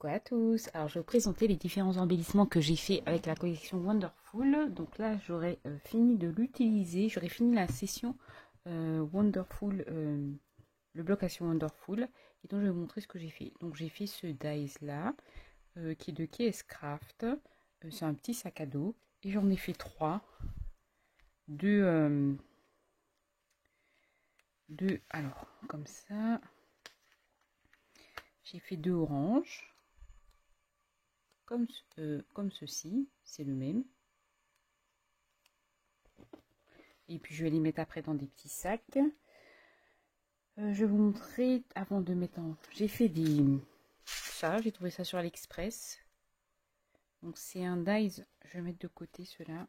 Coucou à tous, alors je vais vous présenter les différents embellissements que j'ai fait avec la collection Wonderful. Donc là j'aurais fini de l'utiliser, j'aurais fini la session Wonderful, le bloc action Wonderful, et donc je vais vous montrer ce que j'ai fait. Donc j'ai fait ce dies là, qui est de KS Craft, c'est un petit sac à dos, et j'en ai fait trois, deux, alors comme ça, j'ai fait deux oranges. Comme ceci, c'est le même. Et puis je vais les mettre après dans des petits sacs. Je vais vous montrer avant de mettre en... J'ai fait des... Ça, j'ai trouvé ça sur AliExpress. Donc c'est un dies, je vais mettre de côté ceux-là.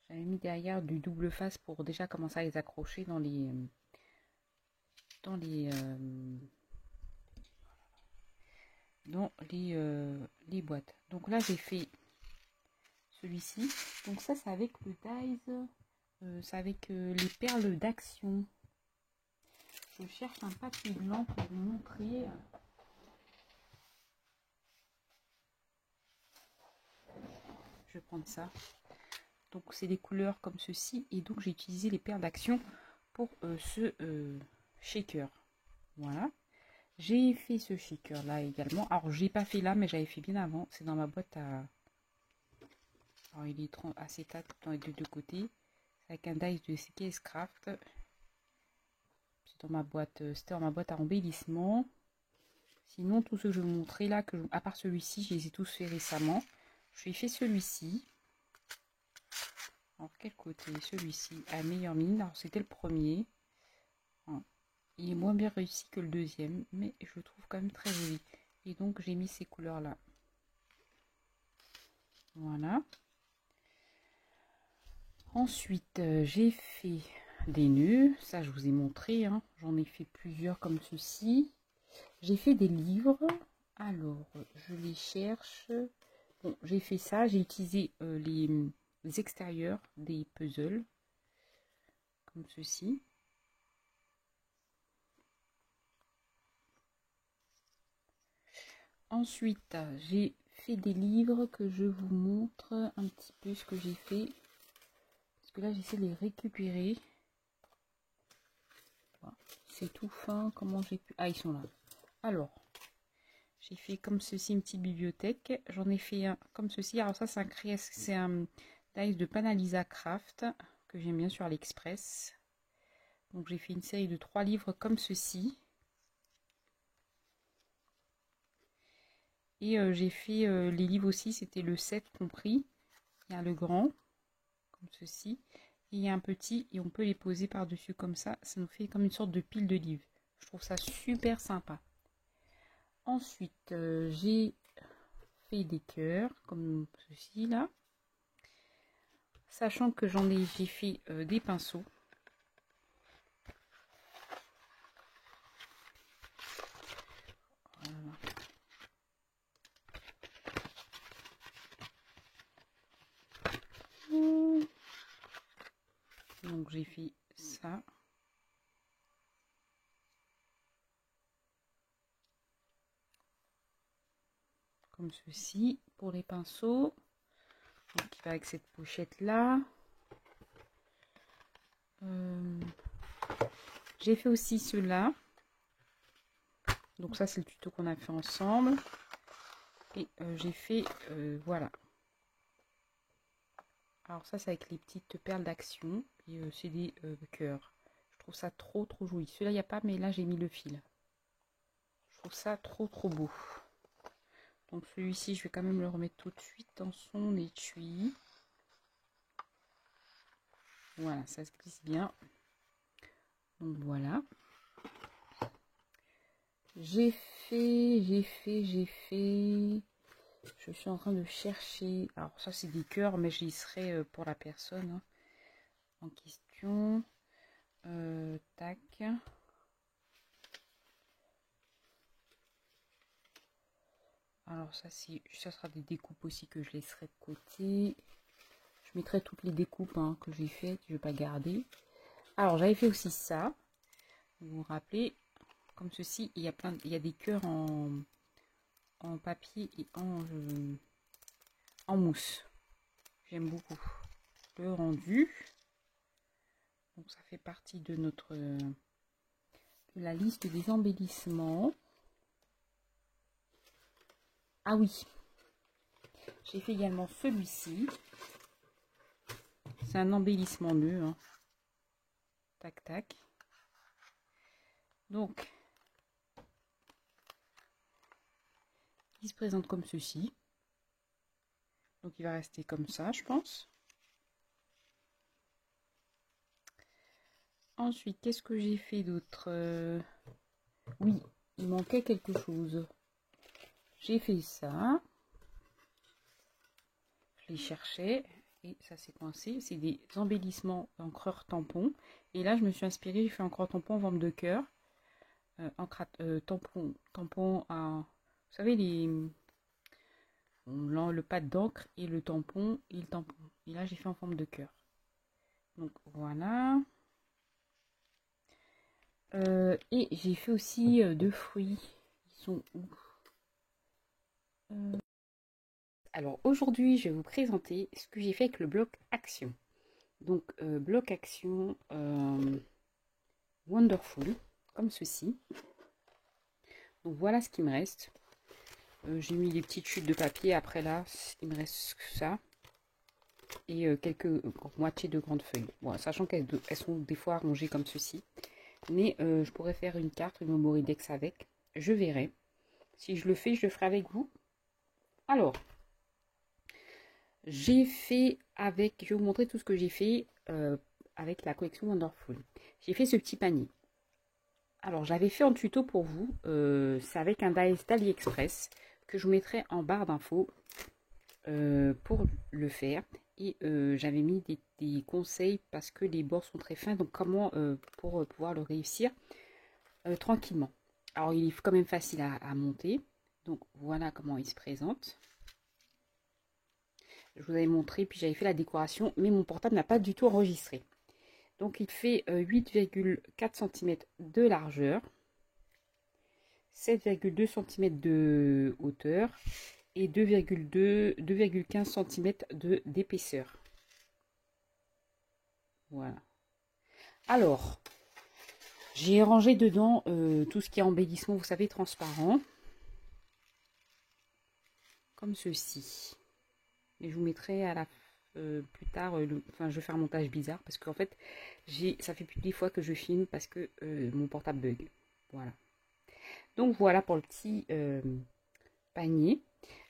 J'avais mis derrière du double face pour déjà commencer à les accrocher dans les... les boîtes. Donc là j'ai fait celui-ci. Donc ça c'est avec le dies, c'est avec les perles d'action. Je cherche un papier blanc pour vous montrer. Je vais prendre ça. Donc c'est des couleurs comme ceci, et donc j'ai utilisé les perles d'action pour ce shaker. Voilà. J'ai fait ce shaker là également. Alors j'ai pas fait là, mais j'avais fait bien avant. C'est dans ma boîte à... Alors il est acétate dans les deux côtés. Avec un dies de KS Craft. C'est dans ma boîte, c'était dans ma boîte à embellissement. Sinon, tous ceux que je vais vous montrer là, à part celui-ci, je les ai tous fait récemment. J'ai fait celui-ci. Alors, quel côté? Celui-ci à meilleure mine. Alors, c'était le premier. Il est moins bien réussi que le deuxième, mais je le trouve quand même très joli. Et donc, j'ai mis ces couleurs-là. Voilà. Ensuite, j'ai fait des nœuds. Ça, je vous ai montré. Hein. J'en ai fait plusieurs comme ceci. J'ai fait des livres. Alors, je les cherche. Bon, j'ai fait ça. J'ai utilisé les extérieurs des puzzles. Comme ceci. Ensuite, j'ai fait des livres que je vous montre un petit peu ce que j'ai fait. Parce que là, j'essaie de les récupérer. Voilà. C'est tout fin. Comment j'ai pu... Ah, ils sont là. Alors, j'ai fait comme ceci une petite bibliothèque. J'en ai fait un comme ceci. Alors ça, c'est un dies de Panalisa Craft que j'aime bien sur AliExpress. Donc j'ai fait une série de 3 livres comme ceci. Et j'ai fait les livres aussi, c'était le 7 compris. Il y a le grand, comme ceci. Et il y a un petit, et on peut les poser par-dessus comme ça. Ça nous fait comme une sorte de pile de livres. Je trouve ça super sympa. Ensuite, j'ai fait des cœurs, comme ceci là. Sachant que j'ai fait des pinceaux. Voilà. Donc j'ai fait ça. Comme ceci pour les pinceaux. Donc il va avec cette pochette là. J'ai fait aussi ceux-là. Donc ça c'est le tuto qu'on a fait ensemble. Et j'ai fait voilà. Alors ça c'est avec les petites perles d'action. Et c'est des cœurs. Je trouve ça trop joli. Celui-là il n'y a pas, mais là j'ai mis le fil. Je trouve ça trop beau. Donc celui-ci je vais quand même le remettre tout de suite dans son étui. Voilà, ça se glisse bien. Donc voilà. J'ai fait. Je suis en train de chercher. Alors ça c'est des cœurs, mais j'y serai pour la personne hein, en question. Tac. Alors ça sera des découpes aussi que je laisserai de côté. Je mettrai toutes les découpes hein, que j'ai faites. Je vais pas garder. Alors j'avais fait aussi ça. Vous vous rappelez. comme ceci. Il y a il y a des cœurs en papier et en mousse. J'aime beaucoup le rendu. Donc ça fait partie de la liste des embellissements. Ah oui, j'ai fait également celui-ci. C'est un embellissement nœud. Hein. Tac, tac. Donc, il se présente comme ceci. Donc, il va rester comme ça, je pense. Ensuite, qu'est-ce que j'ai fait d'autre? Oui, il manquait quelque chose. J'ai fait ça. Je les cherchais. Et ça s'est coincé. C'est des embellissements encreur tampon. Et là, je me suis inspirée. J'ai fait un encreur tampon en forme de cœur. Tampon à... Vous savez, le pad d'encre et le tampon et le tampon. Et là, j'ai fait en forme de cœur. Donc, voilà. Et j'ai fait aussi deux fruits. Ils sont où? Alors, aujourd'hui, je vais vous présenter ce que j'ai fait avec le bloc Action. Donc, bloc Action Wonderful, comme ceci. Donc, voilà ce qui me reste. J'ai mis des petites chutes de papier. Après, là, il me reste ça. Et quelques moitiés de grandes feuilles. Bon, sachant qu'elles sont des fois rangées comme ceci. Mais je pourrais faire une carte, une Memory-Dex avec. Je verrai. Si je le fais, je le ferai avec vous. Alors, j'ai fait avec... Je vais vous montrer tout ce que j'ai fait avec la collection Wonderful. J'ai fait ce petit panier. Alors, j'avais fait en tuto pour vous. C'est avec un dies d'AliExpress que je vous mettrai en barre d'infos pour le faire. Et j'avais mis des conseils parce que les bords sont très fins. Donc, comment pour pouvoir le réussir tranquillement. Alors, il est quand même facile à monter. Donc, voilà comment il se présente. Je vous avais montré, puis j'avais fait la décoration, mais mon portable n'a pas du tout enregistré. Donc, il fait 8,4 cm de largeur, 7,2 cm de hauteur et 2,15 cm d'épaisseur. Voilà. Alors, j'ai rangé dedans tout ce qui est embellissement, vous savez, transparent. Comme ceci. Et je vous mettrai à la plus tard, enfin je vais faire un montage bizarre parce qu'en fait, ça fait plus de 10 fois que je filme parce que mon portable bug. Voilà. Donc voilà pour le petit panier.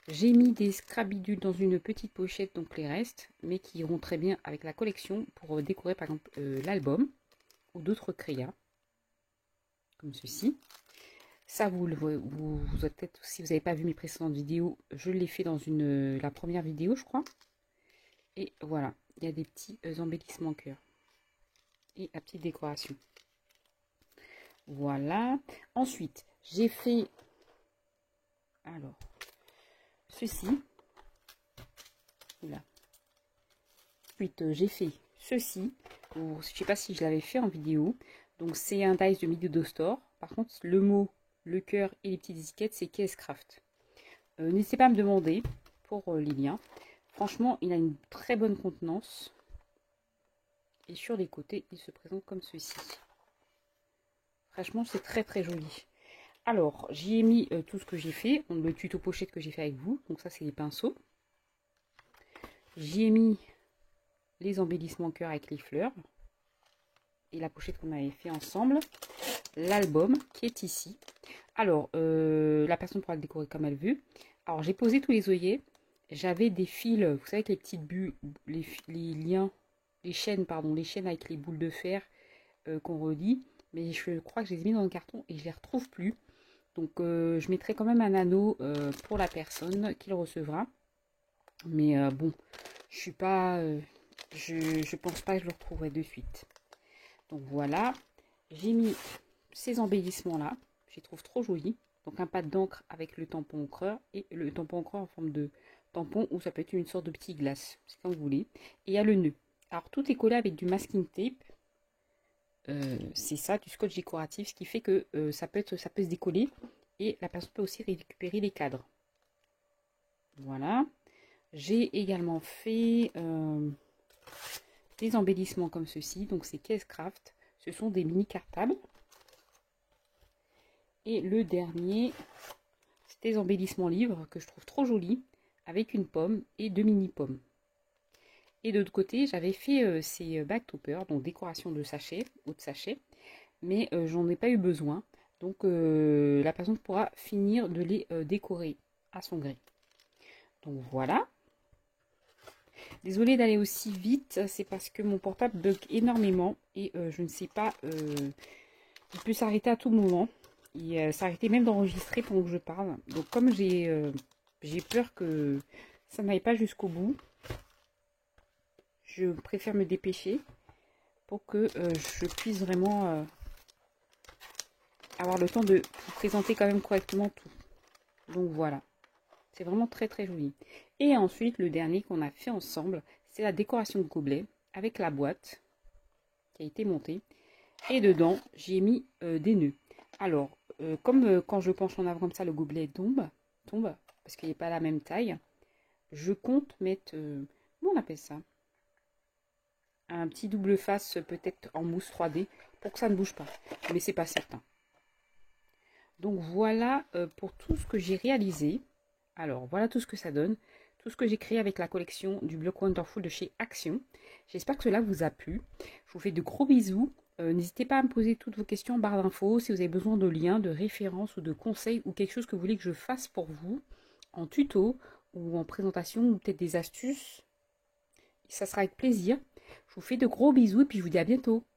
J'ai mis des scrabidules dans une petite pochette, donc les restes, mais qui iront très bien avec la collection pour décorer par exemple l'album ou d'autres crayons, comme ceci. Ça, vous peut-être, si vous n'avez pas vu mes précédentes vidéos, je l'ai fait dans la première vidéo, je crois. Et voilà, il y a des petits embellissements cœur. Et la petite décoration. Voilà. Ensuite, j'ai fait, alors, ceci. Là. Ensuite, j'ai fait ceci. Je ne sais pas si je l'avais fait en vidéo. Donc, c'est un dice de Midway Store. Par contre, le mot, le cœur et les petites étiquettes, c'est KS Craft. N'hésitez pas à me demander pour les liens. Franchement, il a une très bonne contenance. Et sur les côtés, il se présente comme ceci. Franchement, c'est très très joli. Alors, j'y ai mis tout ce que j'ai fait. Le tuto pochette que j'ai fait avec vous. Donc ça, c'est les pinceaux. J'y ai mis les embellissements cœur avec les fleurs. Et la pochette qu'on avait fait ensemble. L'album qui est ici. Alors, la personne pourra le décorer comme elle veut. Alors, j'ai posé tous les œillets. J'avais des fils, vous savez, avec les petites bulles, les liens, les chaînes, pardon, les chaînes avec les boules de fer qu'on relie. Mais je crois que je les ai mis dans le carton et je les retrouve plus. Donc, je mettrai quand même un anneau pour la personne qui le recevra. Mais bon, je suis pas, je pense pas que je le retrouverai de suite. Donc voilà, j'ai mis ces embellissements là. Je les trouve trop jolis. Donc un pad d'encre avec le tampon encreur et le tampon encreur en forme de tampon ou ça peut être une sorte de petit glace, c'est comme vous voulez. Et il y a le nœud. Alors tout est collé avec du masking tape c'est ça, du scotch décoratif, ce qui fait que ça peut se décoller et la personne peut aussi récupérer les cadres. Voilà. J'ai également fait des embellissements comme ceci. Donc c'est Casecraft. Ce sont des mini cartables. Et le dernier, c'est des embellissements livres que je trouve trop jolis, avec une pomme et deux mini pommes. Et de l'autre côté, j'avais fait ces bag toppers, donc décoration de sachets ou de sachets, mais j'en ai pas eu besoin. Donc la personne pourra finir de les décorer à son gré. Donc voilà. Désolée d'aller aussi vite, c'est parce que mon portable bug énormément et je ne sais pas, il peut s'arrêter à tout moment. Il s'arrêtait même d'enregistrer pendant que je parle. Donc comme j'ai peur que ça n'aille pas jusqu'au bout, je préfère me dépêcher pour que je puisse vraiment avoir le temps de vous présenter quand même correctement tout. Donc voilà, c'est vraiment très très joli. Et ensuite, le dernier qu'on a fait ensemble, c'est la décoration de gobelet avec la boîte qui a été montée. Et dedans, j'ai mis des nœuds. Alors, comme quand je penche en avant comme ça, le gobelet tombe parce qu'il n'est pas à la même taille. Je compte mettre, comment on appelle ça? Un petit double face peut-être en mousse 3D pour que ça ne bouge pas. Mais c'est pas certain. Donc voilà pour tout ce que j'ai réalisé. Alors voilà tout ce que ça donne. Tout ce que j'ai créé avec la collection du bloc Wonderful de chez Action. J'espère que cela vous a plu. Je vous fais de gros bisous. N'hésitez pas à me poser toutes vos questions en barre d'infos. Si vous avez besoin de liens, de références ou de conseils ou quelque chose que vous voulez que je fasse pour vous en tuto ou en présentation ou peut-être des astuces. Ça sera avec plaisir. Je vous fais de gros bisous et puis je vous dis à bientôt.